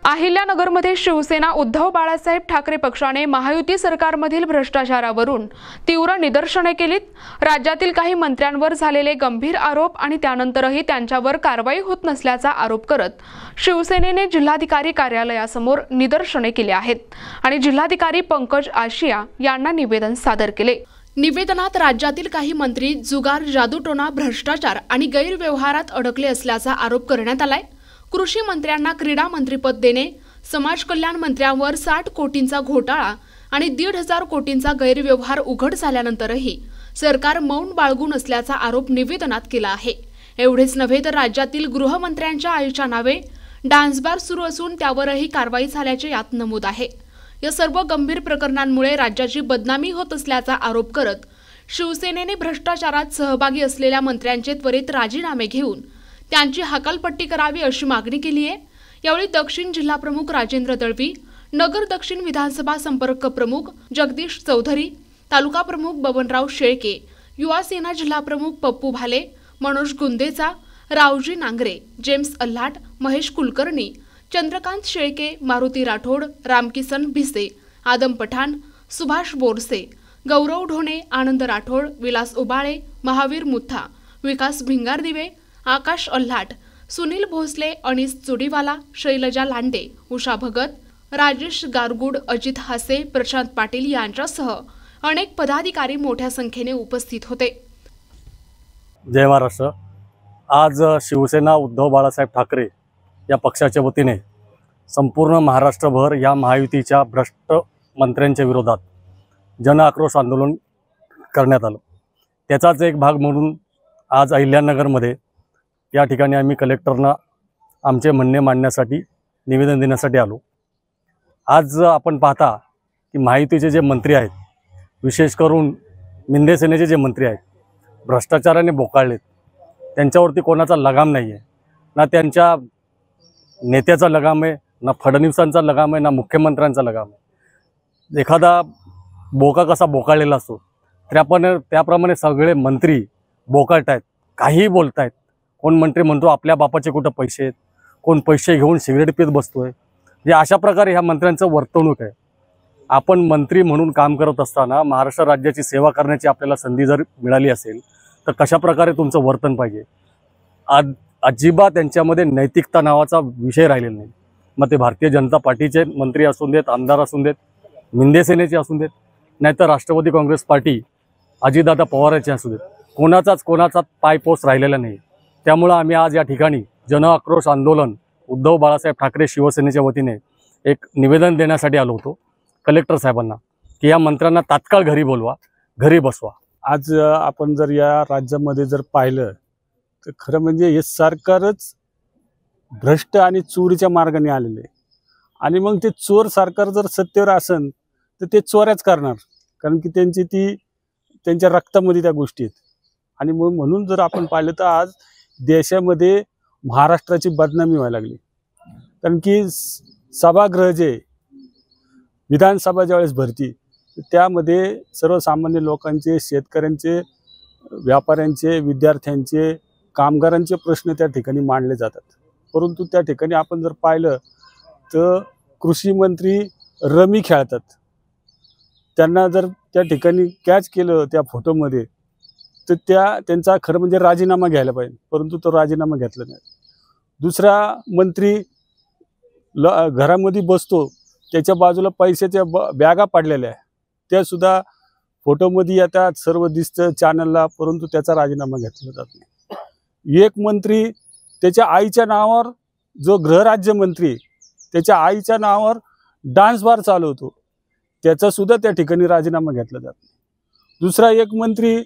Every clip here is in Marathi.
अहिल्यानगरमध्ये शिवसेना उद्धव बाळासाहेब ठाकरे पक्षाने महायुती सरकारमधील भ्रष्टाचारावरून तीव्र निदर्शने केलीत। राज्यातील काही मंत्र्यांवर झालेले गंभीर आरोप आणि त्यानंतरही त्यांच्यावर कारवाई होत नसल्याचा आरोप करत शिवसेनेने जिल्हाधिकारी कार्यालयासमोर निदर्शने केली आहेत आणि जिल्हाधिकारी पंकज आशिया यांना निवेदन सादर केले। निवेदनात राज्यातील काही मंत्री जुगार, जादूटोणा, भ्रष्टाचार आणि गैरव्यवहारात अडकले असल्याचा आरोप करण्यात आलाय। कृषी मंत्र्यांना क्रीडा मंत्रिपद देणे, समाज कल्याण मंत्र्यांवर 60 कोटींचा घोटाळा आणि 1,500 कोटींचा गैरव्यवहार उघड झाल्यानंतरही सरकार मौन बाळगून असल्याचा आरोप निवेदनात केला आहे। एवढेच नव्हे तर राज्यातील गृहमंत्र्यांच्या आईच्या नावे डान्सबार सुरू असून त्यावरही कारवाई झाल्याचे यात नमूद आहे। या सर्व गंभीर प्रकरणांमुळे राज्याची बदनामी होत असल्याचा आरोप करत शिवसेनेने भ्रष्टाचारात सहभागी असलेल्या मंत्र्यांचे त्वरित राजीनामे घेऊन त्यांची हकालपट्टी करावी अशी मागणी केली आहे। यावेळी दक्षिण जिल्हा प्रमुख राजेंद्र दळवी, नगर दक्षिण विधानसभा संपर्क प्रमुख जगदीश चौधरी, तालुका प्रमुख बबनराव शेळके, युवा सेना जिल्हा प्रमुख पप्पू भाले, मनोज गुंदेचा, रावजी नांगरे, जेम्स अल्हाट, महेश कुलकर्णी, चंद्रकांत शेळके, मारुती राठोड, रामकिसन भिसे, आदम पठाण, सुभाष बोरसे, गौरव ढोणे, आनंद राठोड, विलास उबाळे, महावीर मुथा, विकास भिंगारदिवे, आकाश अल्हाट, सुनील भोसले, अनिस चुडीवाला, शैलजा लांडे, उषा भगत, राजेश गारगुड, अजित हासे, प्रशांत पाटील यांच्यासह अनेक पदाधिकारी मोठ्या संख्येने उपस्थित होते। जय महाराष्ट्र। आज शिवसेना उद्धव बाळासाहेब ठाकरे या पक्षाच्या वतीने संपूर्ण महाराष्ट्रभर या महायुतीच्या भ्रष्ट मंत्र्यांच्या विरोधात जन आक्रोश आंदोलन करण्यात आलं। त्याचाच एक भाग म्हणून आज अहिल्यानगरमध्ये या ठिकाणी आम्ही कलेक्टरना आमचे म्हणणे मांडण्यासाठी निवेदन देण्यासाठी आलो। आज आपण पाहता की महायुतीचे जे मंत्री आहेत, विशेष करून मिंदे सेनेचे जे मंत्री आहेत, भ्रष्टाचाराने बोकाळलेत। त्यांच्यावरती कोणाचा लगाम नाही आहे, ना त्यांच्या नेत्याचा लगाम आहे, ना फडणवीसांचा लगाम आहे, ना मुख्यमंत्र्यांचा लगाम आहे। एखादा बोका कसा बोकाळलेला असतो त्याप्रमाणे सगळे मंत्री बोकाळत आहेत, काहीही बोलत आहेत। कोण मंत्री म्हणतो आपल्या बापाचे कुठं पैसे आहेत, कोण पैसे घेऊन सिगरेट पीत बसतोय। जे अशा प्रकारे ह्या मंत्र्यांचं वर्तणूक आहे। आपण मंत्री म्हणून काम करत असताना महाराष्ट्र राज्याची सेवा करण्याची आपल्याला संधी जर मिळाली असेल तर कशा प्रकारे तुमचं वर्तन पाहिजे। अजिबात त्यांच्यामध्ये नैतिकता नावाचा विषय राहिलेला नाही। मग ते भारतीय जनता पार्टीचे मंत्री असून देत, आमदार असून देत, मिंदे सेनेचे असून देत, नाहीतर राष्ट्रवादी काँग्रेस पार्टी अजितदादा पवारांचे असू देत, कोणाचा पायपोस राहिलेला नाही। त्यामुळे आम्ही आज या ठिकाणी जन आक्रोश आंदोलन उद्धव बाळासाहेब ठाकरे शिवसेनेच्या वतीने एक निवेदन देण्यासाठी आलो होतो कलेक्टर साहेबांना की या मंत्र्यांना तात्काळ घरी बोलवा, घरी बसवा। आज आपण जर या राज्यामध्ये जर पाहिलं तर खरं म्हणजे हे सरकारच भ्रष्ट आणि चोरीच्या मार्गाने आलेले आहे। आणि मग ते चोर सरकार जर सत्तेवर असेल तर ते चोऱ्याच करणार, कारण की त्यांच्या रक्तामध्ये त्या गोष्टी आहेत। आणि मग म्हणून जर आपण पाहिलं तर आज देशामध्ये महाराष्ट्राची बदनामी व्हायला लागली, कारण की सभागृह जे विधानसभा ज्यावेळेस भरती त्यामध्ये सर्वसामान्य लोकांचे, शेतकऱ्यांचे, व्यापाऱ्यांचे, विद्यार्थ्यांचे, कामगारांचे प्रश्न त्या ठिकाणी मांडले जातात। परंतु त्या ठिकाणी आपण जर पाहिलं तर कृषी मंत्री रमी खेळतात। त्यांना जर त्या ठिकाणी कॅच केलं त्या फोटोमध्ये तर त्यांचा खरं म्हणजे राजीनामा घ्यायला पाहिजे, परंतु तो राजीनामा घेतला नाही। दुसरा मंत्री घरामध्ये बसतो, त्याच्या बाजूला पैशाच्या बॅगा पडलेल्या आहे, त्या सुद्धा फोटोमध्ये येतात, सर्व दिसतं चॅनलला, परंतु त्याचा राजीनामा घेतला जात नाही। एक मंत्री त्याच्या आईच्या नावावर, जो गृहराज्यमंत्री त्याच्या आईच्या नावावर डान्स बार चालवतो, त्याचा सुद्धा त्या ठिकाणी राजीनामा घेतला जात नाही। दुसरा एक मंत्री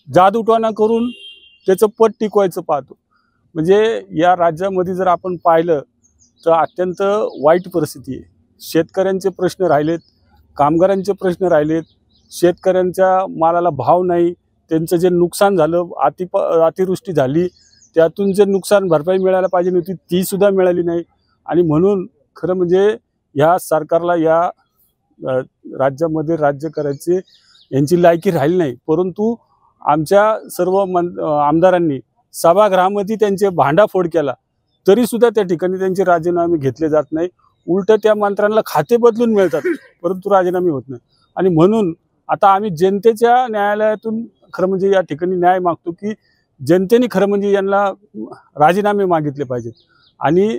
जादूटोणा करून त्याचं पद टिकवायचं पाहतो। म्हणजे या राज्यामध्ये जर आपण पाहिलं तर अत्यंत वाईट परिस्थिती आहे। शेतकऱ्यांचे प्रश्न राहिलेत, कामगारांचे प्रश्न राहिलेत, शेतकऱ्यांच्या मालाला भाव नाही, त्यांचं जे नुकसान झालं, अतिवृष्टी झाली, त्यातून जे नुकसान भरपाई मिळायला पाहिजे होती ती सुद्धा मिळाली नाही। आणि म्हणून खरं म्हणजे या सरकारला या राज्यामध्ये राज्य करायचे यांची लायकी राहिली नाही। परंतु आमच्या सर्व आमदारांनी सभागृहामध्ये त्यांचे भांडाफोड केला, तरीसुद्धा त्या ठिकाणी त्यांचे राजीनामे घेतले जात नाही. उलट त्या मंत्र्यांना खाते बदलून मिळतात, परंतु राजीनामे होत नाही. आणि म्हणून आता आम्ही जनतेच्या न्यायालयातून खरं म्हणजे या ठिकाणी न्याय मागतो की जनतेने खरं म्हणजे यांना राजीनामे मागितले पाहिजेत. आणि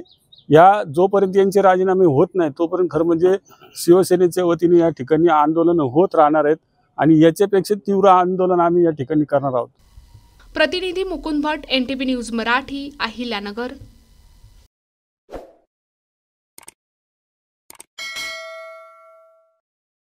या जोपर्यंत यांचे राजीनामे होत नाही तोपर्यंत खरं म्हणजे शिवसेनेच्या वतीने या ठिकाणी आंदोलन होत राहणार आहेत आणि याच्यापेक्षा तीव्र आंदोलन आम्ही या ठिकाणी करणार आहोत. प्रतिनिधी मुकुंद भट, NTV न्यूज मराठी, अहिल्यानगर.